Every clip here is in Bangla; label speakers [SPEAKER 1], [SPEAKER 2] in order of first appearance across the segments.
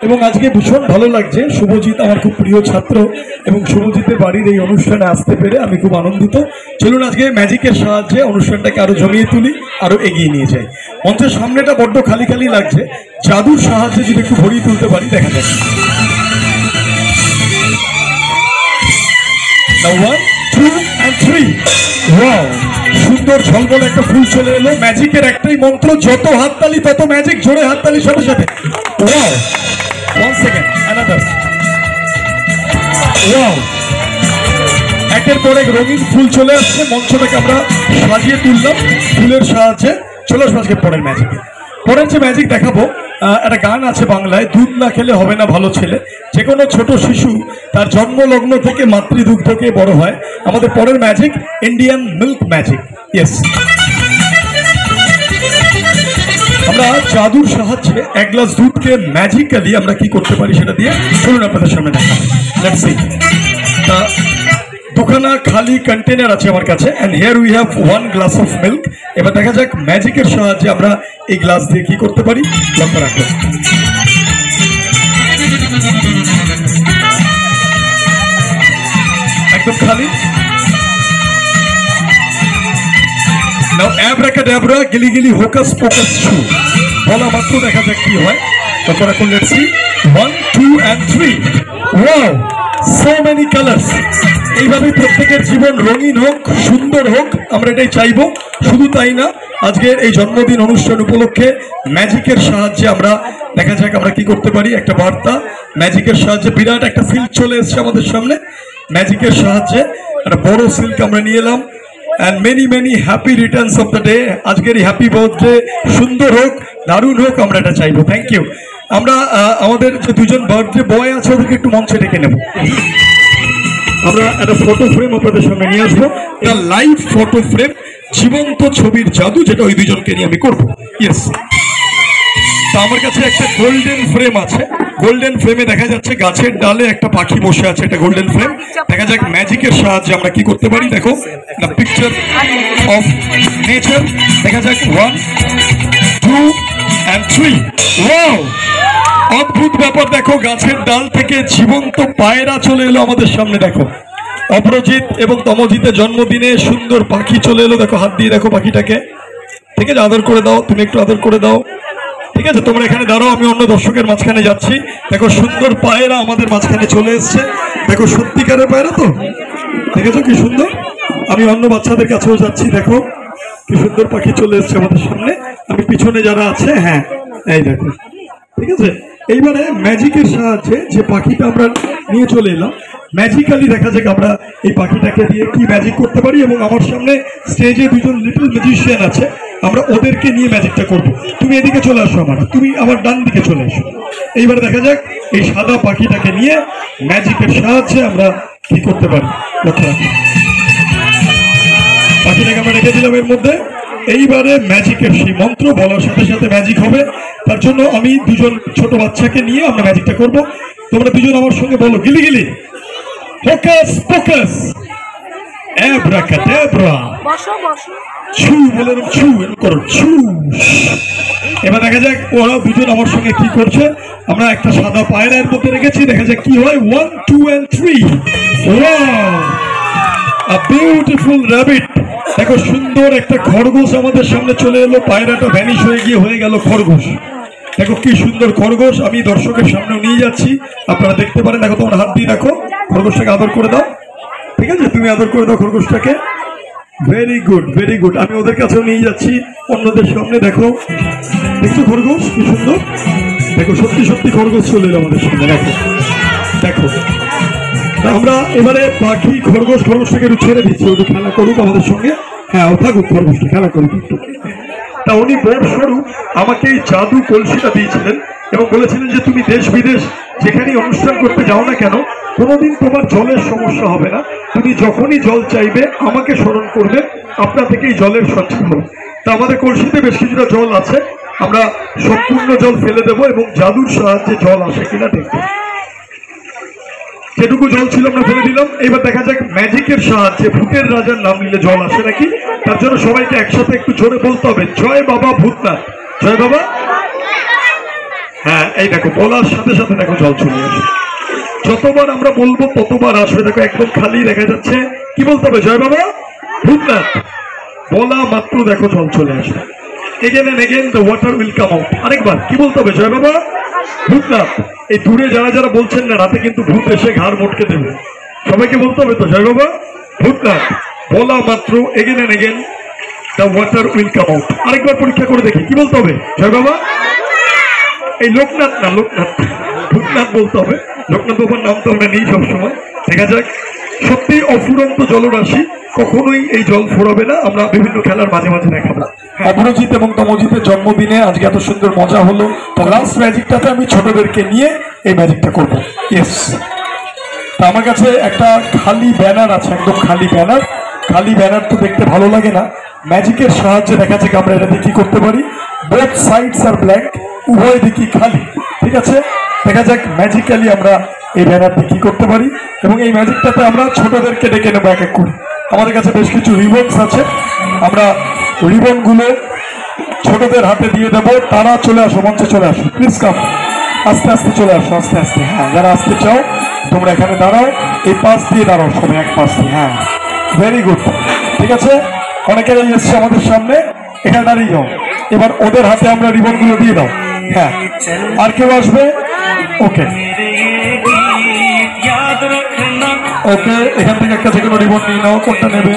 [SPEAKER 1] এবং আজকে ভীষণ ভালো লাগছে। শুভজিৎ আমার খুব প্রিয় ছাত্র এবং শুভজিতের বাড়ির এই অনুষ্ঠানে আসতে পেরে আমি খুব আনন্দিত। চলুন আজকে ম্যাজিকের সাহায্যে অনুষ্ঠানটাকে আরো জমিয়ে তুলি, আরো এগিয়ে নিয়ে যাই। মঞ্চের সামনেটা বড্ড খালি খালি লাগছে, জাদুর সাহায্যে যদি একটু ভরিয়ে তুলতে পারি দেখা যাক। 1 2 and 3 ওয়াও, সুন্দর ঝলমল একটা ফুল চলে এলো। ম্যাজিকের একটাই মন্ত্র, যত হাততালি তত ম্যাজিক। জোরে হাততালির সাথে সাথে ওয়াও। 1 second, another wow. একের পর এক রঙিন ফুল চলে আসছে, মঞ্চটাকে আমরা সাজিয়ে তুললাম ফুলের সাহায্যে। চলো আজকে পরের ম্যাজিকে। পরের যে ম্যাজিক দেখাবো, একটা গান আছে বাংলায়, দুধ না খেলে হবে না ভালো ছেলে। যে কোনো ছোট শিশু তার জন্মলগ্ন থেকে মাতৃদুগ্ধকে বড় হয়। আমাদের পরের magic Indian milk magic. Yes, আমরা জাদুর সাহায্যে এক গ্লাস দুধকে ম্যাজিক্যালি আমরা কি করতে পারি সেটা দিয়ে চলুন আপনাদের সামনে দেখা। Let's see. দুখানা খালি কন্টেনার আছে আমার কাছে, and here we have 1 glass of milk. এবার দেখা যাক ম্যাজিকের সাহায্যে আমরা এই গ্লাস দিয়ে কি করতে পারি। লক্ষ্য রাখুন, একদম খালি। নাও অ্যাব্রাকাডাব্রা গিলিগিলি হোকাস পোকাস শু বলা মাত্র দেখা যাক কি হয়। লক্ষ্য রাখুন, let's see. 1 2 and 3 wow, so many colours. এইভাবে প্রত্যেকের জীবন রঙিন হোক, সুন্দর হোক, আমরা এটাই চাইবো। শুধু তাই না, আজকের এই জন্মদিন অনুষ্ঠান উপলক্ষে ম্যাজিকের সাহায্যে আমরা দেখা যাক আমরা কি করতে পারি। একটা বার্তা ম্যাজিকের সাহায্যে, বিরাট একটা সিল্ক চলে এসছে আমাদের সামনে। ম্যাজিকের সাহায্যে একটা বড় সিল্ক আমরা নিয়ে এলাম। And many many happy Returns of the day. আজকের এই হ্যাপি বার্থডে সুন্দর হোক, দারুণ হোক, আমরা এটা চাইবো। Thank you. আমরা আমাদের যে দুজন বার্থডে বয় আছে ওদেরকে একটু মঞ্চে ডেকে নেব। আমরা একটা ফটো ফ্রেম আপনাদের সামনে নিয়ে আসবো, একটা লাইভ ফটো ফ্রেম, জীবন্ত ছবির জাদু, যেটা ওই দুজনকে নিয়ে আমি করবো। ইয়েস, তা আমার কাছে একটা গোল্ডেন ফ্রেম আছে। গোল্ডেন ফ্রেমে দেখা যাচ্ছে গাছের ডালে একটা পাখি বসে আছে, এটা গোল্ডেন ফ্রেম। দেখা যাক ম্যাজিকের সাহায্যে আমরা কি করতে পারি। দেখো, দ্য পিকচার অফ নেচার। দেখা যাক 1 2 and 3 ওয়াও, অদ্ভুত ব্যাপার। দেখো, গাছের ডাল থেকে জীবন্ত পায়রা চলে এলো আমাদের সামনে। দেখো, অপরাজিৎ এবং তমজিতের জন্মদিনে সুন্দর পাখি চলে এলো। দেখো, হাত দিয়ে দেখো পাখিটাকে। ঠিক আছে, আদর করে দাও, তুমি একটু আদর করে দাও। ঠিক আছে, তোমরা এখানে দাঁড়াও, আমি অন্য দর্শকের মাঝখানে যাচ্ছি। দেখো, সুন্দর পায়রা আমাদের মাঝখানে চলে এসছে। দেখো, সত্যিকারের পায়রা তো, দেখেছো কি সুন্দর। আমি অন্য বাচ্চাদের কাছেও যাচ্ছি। দেখো কি সুন্দর পাখি চলে এসছে আমাদের সামনে। আমি পিছনে যারা আছে, হ্যাঁ এই দেখো। ঠিক আছে, এইবারে ম্যাজিকের সাহায্যে যে পাখিটা আমরা নিয়ে চলে এলাম, ম্যাজিক্যালি দেখা যাক আমরা এই পাখিটাকে দিয়ে কি ম্যাজিক করতে পারি। এবং আমার সামনে স্টেজে দুজন লিটল ম্যাজিশিয়ান আছে, আমরা ওদেরকে নিয়ে ম্যাজিকটা করব। তুমি এদিকে চলে আসো, তুমি আমার ডান দিকে চলে আসো। এইবারে দেখা যাক এই সাদা পাখিটাকে নিয়ে ম্যাজিকের সাহায্যে আমরা কি করতে পারি। পাখিটাকে আমরা রেখে দিলাম এর মধ্যে। এইবারে ম্যাজিকের সেই মন্ত্র বলার সাথে সাথে ম্যাজিক হবে। তার জন্য আমি দুজন ছোট বাচ্চাকে নিয়ে আমরা ম্যাজিকটা করব। তোমরা দুজন আমার সঙ্গে বলো, গিলি গিলি হোকাস পোকাস অ্যাব্রাকাডাব্রা ছু, বলে ছু করো, ছু। এবার দেখা যাক ওরা দুজন আমার সঙ্গে কি করছে। আমরা একটা সাদা পায়রার মধ্যে রেখেছি, দেখা যাক কি হয়। 1 2 and 3 wow, a beautiful rabbit. দেখো, সুন্দর একটা খরগোশ আমাদের সামনে চলে এলো। পায়রাটা ভ্যানিশ হয়ে গিয়ে হয়ে গেল খরগোশ। দেখো কি সুন্দর খরগোশ, আমি দর্শকের সামনে নিয়ে যাচ্ছি, আপনারা দেখতে পারেন। দেখো, তোমার হাত দিয়ে রাখো, খরগোশটাকে আদর করে দাও। ঠিক আছে, তুমি আদর করে দাও খরগোশটাকে। Very good, very good. আমি ওদের কাছেও নিয়ে যাচ্ছি অন্যদের সামনে। দেখো, দেখছো খরগোশ কি সুন্দর। দেখো, সত্যি সত্যি খরগোশ চলে এলো আমাদের সামনে। দেখো দেখো, আমরা এবারে পাখি খরগোশটাকে একটু ছেড়ে দিচ্ছি, ওদের খেলা করুক আমাদের সঙ্গে। হ্যাঁ, ও থাকুক, খরগোশটা খেলা করুক একটু। তা উনি বড়স্বরূপ আমাকে এই জাদু কলসিটা দিয়েছিলেন এবং বলেছিলেন যে তুমি দেশ বিদেশ যেখানেই অনুষ্ঠান করতে যাও না কেন, কোনোদিন তোমার জলের সমস্যা হবে না। তুমি যখনই জল চাইবে আমাকে স্মরণ করবে, আপনা থেকেই জলের সঠিক হবে। তা আমাদের কলসিতে বেশ কিছুটা জল আছে, আমরা সম্পূর্ণ জল ফেলে দেবো এবং জাদুর সাহায্যে জল আসে কিনা দেখবো। যেটুকু জল ছিল আমরা ফেলে দিলাম। এবার দেখা যাক ম্যাজিকের সাহায্যে ভূতের রাজার নাম নিলে জল আসে নাকি। তার জন্য সবাইকে একসাথে একটু জোরে বলতে হবে, জয় বাবা ভূতনাথ, জয় বাবা। হ্যাঁ, এই দেখো বলার সাথে সাথে দেখো জল চলে আসে। যতবার আমরা বলবো ততবার আসবে। দেখো একদম খালি দেখা যাচ্ছে। কি বলতে হবে? জয় বাবা ভূতনাথ। বলা মাত্র দেখো জল চলে আসবে। Again and again the water will come out. আরেকবার কি বলতে হবে? জয় বাবা ভূতনাথ। এই দূরে যারা যারা বলছেন না রাতে কিন্তু ভূত এসে ঘাড় মটকে দেবে, সবাইকে বলতে হবে তো জয় বাবা ভূতনাথ। বলা মাত্র again and again the water will come out. আরেকবার পরীক্ষা করে দেখি কি বলতে হবে? জয় বাবা। এই লোকনাথ না, লোকনাথ, ভূতনাথ বলতে হবে। লোকনাথ বাবার নাম তো আমরা নেই সবসময়। দেখা যাক সত্যি অফুরন্ত জলরাশি, কখনোই এই জল ফোরাবে না। আমরা বিভিন্ন খেলার মাঝে মাঝে দেখাবো। অপরাজিৎ এবং তমজিতের জন্মদিনে আজকে এত সুন্দর মজা হলো। তো লাস্ট ম্যাজিকটাতে আমি ছোটদেরকে নিয়ে এই ম্যাজিকটা করবো। ইয়েস, তা আমার কাছে একটা খালি ব্যানার আছে, একদম খালি ব্যানার। খালি ব্যানার তো দেখতে ভালো লাগে না। ম্যাজিকের সাহায্যে দেখা যাক আমরা এটা দিয়ে কি করতে পারি। বোথ সাইডস আর ব্ল্যাঙ্ক, উভয় দিকই খালি। ঠিক আছে, দেখা যাক ম্যাজিক্যালি আমরা এই ব্যানার দিয়ে কি করতে পারি। এবং এই ম্যাজিকটাতে আমরা ছোটদেরকে ডেকে নেবো এক এক করে। আমাদের কাছে বেশ কিছু রিবনস আছে, আমরা রিবনগুলো ছোটদের হাতে দিয়ে দেবো। তারা চলে আসো, মঞ্চে চলে আসো, প্লিজ কাম। আস্তে আস্তে চলে আসো, আস্তে আস্তে। হ্যাঁ, যারা আসতে চাও তোমরা এখানে দাঁড়াও, এই পাশ দিয়ে দাঁড়াও সবাই, এক পাশ দিয়ে। হ্যাঁ, ভেরি গুড। ঠিক আছে, অনেকেরাই এসছে আমাদের সামনে, এখানে দাঁড়িয়ে যাও। এবার ওদের হাতে আমরা রিবনগুলো দিয়ে দাও। হ্যাঁ, আর কেউ আসবে? ওকে ওকে, এখান থেকে একটা যে কোনো রিবন নিয়ে নাও। কোনটা নেবে?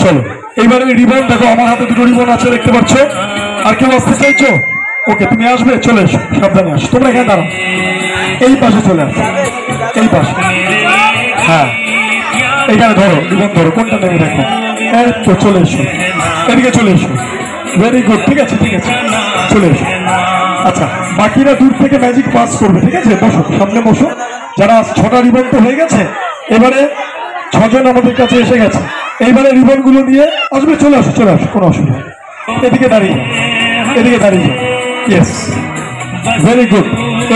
[SPEAKER 1] চলো, এইবারে রিবন দেখো আমার হাতে দুটো রিবন আছে, দেখতে পাচ্ছ। আর কেউ আসতে চাইছো? ওকে, তুমি আসবে, চলে এসো, সাবধানে আসো। তোমরা এখানে দাঁড়াও, এই পাশে চলে আসো, এই পাশে। হ্যাঁ, এখানে ধরো, রিবন ধরো, কোনটা নেবে দেখো। এই তো চলে এসো, এদিকে চলে এসো। ভেরি গুড, ঠিক আছে ঠিক আছে, চলে এসো। আচ্ছা, বাকিরা দূর থেকে ম্যাজিক পাস করবে। ঠিক আছে, বসো, সামনে বসো। যারা 6টা রিবন তো হয়ে গেছে, এবারে 6জন আমাদের কাছে এসে গেছে। এইবারে রিবন গুলো দিয়ে আসবে, চলে আসো, চলে আসো, কোনো অসুবিধা নেই। এদিকে দাঁড়িয়ে যাও, এদিকে দাঁড়িয়ে যাও। Yes, very good.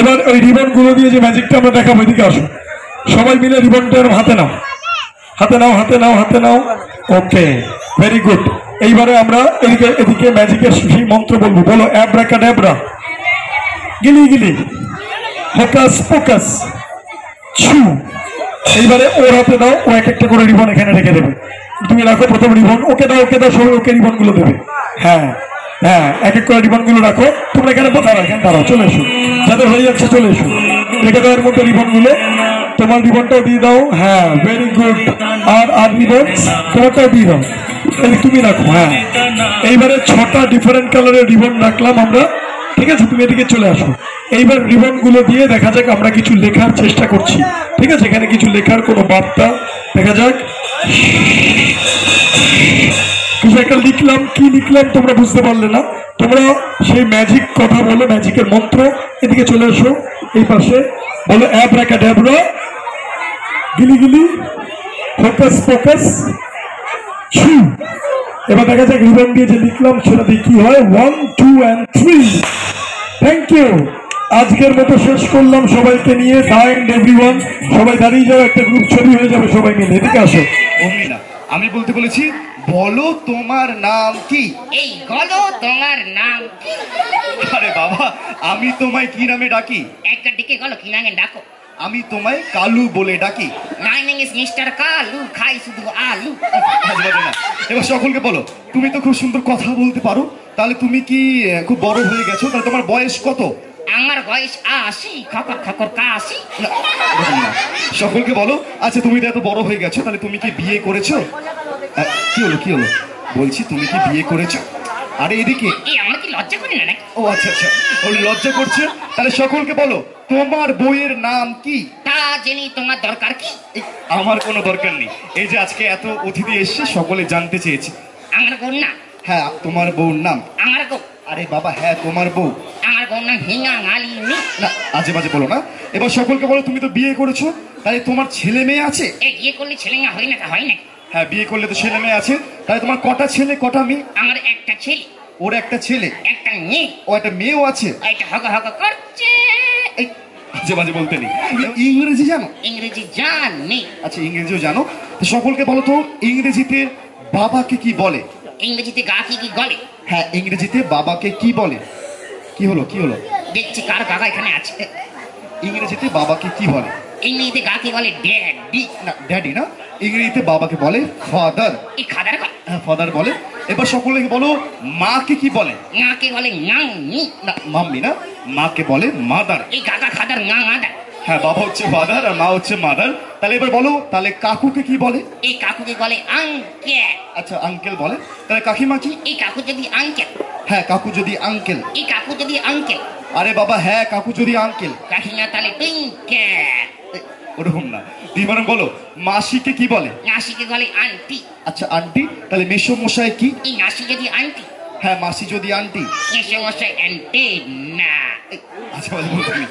[SPEAKER 1] এবার ওই রিবন গুলো দিয়ে যে ম্যাজিকটা আমরা দেখাবো, এদিকে আসো। সবাই মিলে রিবনটা হাতে নাও, হাতে নাও, হাতে নাও, হাতে নাও। ওকে, ভেরি গুড। এইবারে আমরা এদিকে এদিকে ম্যাজিকের সেই মন্ত্র বলবো। বলো, অ্যাব্রাকাডাব্রা, গিলি গিলি, হোকাস পোকাস, ছু। এইবারে ওর হাতে দাও, ও এক একটা করে রিবন এখানে রেখে দেবে। তুমি রাখো প্রথম রিবন, ওকে দাও, ওকে দাও, সবাই ওকে রিবন গুলো দেবে। হ্যাঁ হ্যাঁ, এক এক করে রিবন গুলো রাখো। তোমরা এখানে দাঁড়াও, এখানে দাঁড়াও, চলে এসো। যাদের হয়ে যাচ্ছে চলে এসো, রেখে দাও এর মধ্যে রিবন গুলো। তোমার রিবনটাও দিয়ে দাও। হ্যাঁ, ভেরি গুড। আর রিবন তোমারটাও দিয়ে দাও, তুমি রাখো। হ্যাঁ, এইবারে 6টা ডিফারেন্ট কালারের রিবন রাখলাম আমরা। ঠিক আছে, তুমি এদিকে চলে আসো। এইবার রিবন গুলো দিয়ে দেখা যাক আমরা কিছু লেখার চেষ্টা করছি। ঠিক আছে, এখানে কিছু লেখার কোনো বার্তা দেখা যাক। কিছু একটা লিখলাম, কি লিখলাম তোমরা বুঝতে পারলে না। তোমরা সেই ম্যাজিক কথা বলো, ম্যাজিকের মন্ত্র। এদিকে চলে আসো, এই পাশে। বলো, অ্যাব্রাকাডাব্রা, গিলি গিলি, হোকাস পোকাস, ছু। এবার দেখা যাক রিবন দিয়ে যে লিখলাম সেটা দিয়ে কি হয়। 1 2 and 3। Thank you. আজকের মতো শেষ করলাম সবাইকে নিয়ে। টাইম এভরিওয়ান, সবাই দাঁড়িয়ে যাও, একটা গ্রুপ ছবি হয়ে যাবে সবাই মিলে। এদিকে আসো।
[SPEAKER 2] আমি বলতে বলেছি, বলো তোমার নাম কি?
[SPEAKER 3] এই বলো তোমার নাম কি?
[SPEAKER 2] আরে বাবা, আমি তোমায় কি নামে ডাকি?
[SPEAKER 3] একটা দিকে বলো কি নামে ডাকো?
[SPEAKER 2] আমি তোমায় কালু বলে ডাকি।
[SPEAKER 3] My name is mister Kalu, খাই শুধু আলু।
[SPEAKER 2] না, এবার সকলকে বলো, তুমি তো খুব সুন্দর কথা বলতে পারো, তাহলে তুমি কি খুব বড় হয়ে গেছো? তাহলে তোমার বয়স কত?
[SPEAKER 3] আমার বয়স 80, খকর খকর কাশি।
[SPEAKER 2] না, এরকম না। সকলকে বলো, আচ্ছা তুমি তো এত বড় হয়ে গেছো, তাহলে তুমি কি বিয়ে করেছো? কি হলো কি হলো? বলছি তুমি কি বিয়ে করেছো? আরে এদিকে।
[SPEAKER 3] এই আমরা কি লজ্জা করি না নাকি?
[SPEAKER 2] ও আচ্ছা আচ্ছা, ও লজ্জা করছে। তাহলে সকলকে বলো, তোমার বইয়ের নাম কি?
[SPEAKER 3] তা জেনে তোমার দরকার কি?
[SPEAKER 2] আমার কোনো দরকার নেই। এই যে আজকে এত অতিথি এসছে, সকলে জানতে চেয়েছে।
[SPEAKER 3] আমার বউ না?
[SPEAKER 2] হ্যাঁ, তোমার বউর নাম?
[SPEAKER 3] আমার বউ।
[SPEAKER 2] আরে বাবা, হ্যাঁ তোমার বউ।
[SPEAKER 3] আমার বউ নাম হিঙা মালিনী।
[SPEAKER 2] না, আজে বাজে বলো না। এবার সকলকে বলো, তুমি তো বিয়ে করেছো, তাহলে তোমার ছেলে মেয়ে আছে?
[SPEAKER 3] এই বিয়ে করলে ছেলে মেয়ে হয় না? হয় না।
[SPEAKER 2] হ্যাঁ, বিয়ে করলে তো ছেলে মেয়ে আছে। তাহলে তোমার কটা ছেলে কটা মেয়ে?
[SPEAKER 3] আমার একটা ছেলে।
[SPEAKER 2] ওর একটা ছেলে?
[SPEAKER 3] একটা মেয়ে।
[SPEAKER 2] ও একটা মেয়েও আছে?
[SPEAKER 3] এটা হক হক করছে।
[SPEAKER 2] এই আজে বাজে বলতে নেই। ইংরেজি জানো?
[SPEAKER 3] ইংরেজি জানি।
[SPEAKER 2] আচ্ছা, ইংরেজিও জানো। তো সকলকে বলো তো, ইংরেজিতে বাবাকে কি বলে?
[SPEAKER 3] ইংরেজিতে গা কি কি গলে?
[SPEAKER 2] হ্যাঁ, ইংরেজিতে বাবাকে কি বলে? কি হলো কি হলো?
[SPEAKER 3] দেখছি কার কাকা এখানে আছে।
[SPEAKER 2] ইংরেজিতে বাবাকে কি বলে?
[SPEAKER 3] ইংরেজিতে কাকে বলে ড্যাডি।
[SPEAKER 2] না ড্যাডি না, ইংরেজিতে বাবাকে বলে ফাদার।
[SPEAKER 3] এই খাদার
[SPEAKER 2] হ্যাঁ ফাদার বলে। এবার সকলে বলো মাকে কি বলে?
[SPEAKER 3] নাকে বলে নাংনি।
[SPEAKER 2] না মাম্মি না, মাকে বলে মাদার।
[SPEAKER 3] এই কাকা খাদার না আদা।
[SPEAKER 2] হ্যাঁ বাবা হচ্ছে ফাদার আর মা হচ্ছে মাদার। তাহলে এবার বলো তাহলে কাকুকে কি বলে?
[SPEAKER 3] এই কাকুকে বলে আঙ্কেল।
[SPEAKER 2] আচ্ছা আঙ্কেল বলে। তাহলে কাকিমা কি?
[SPEAKER 3] এই কাকু যদি আঙ্কেল।
[SPEAKER 2] হ্যাঁ কাকু যদি আঙ্কেল।
[SPEAKER 3] এই কাকু যদি আঙ্কেল।
[SPEAKER 2] আরে বাবা হ্যাঁ কাকু যদি আঙ্কেল।
[SPEAKER 3] কাকিমা তাহলে টুইঙ্কেল।
[SPEAKER 2] ওরকম না, তুই বরং বলো মাসিকে কি বলে?
[SPEAKER 3] নাসিকে বলে আন্টি।
[SPEAKER 2] আচ্ছা আন্টি। তাহলে মেসো মশাই কি?
[SPEAKER 3] এই নাসি যদি আন্টি।
[SPEAKER 2] হ্যাঁ মাসি যদি আন্টি।
[SPEAKER 3] এসে মশাই অ্যান্টি না।
[SPEAKER 2] আচ্ছা বলো তুমি।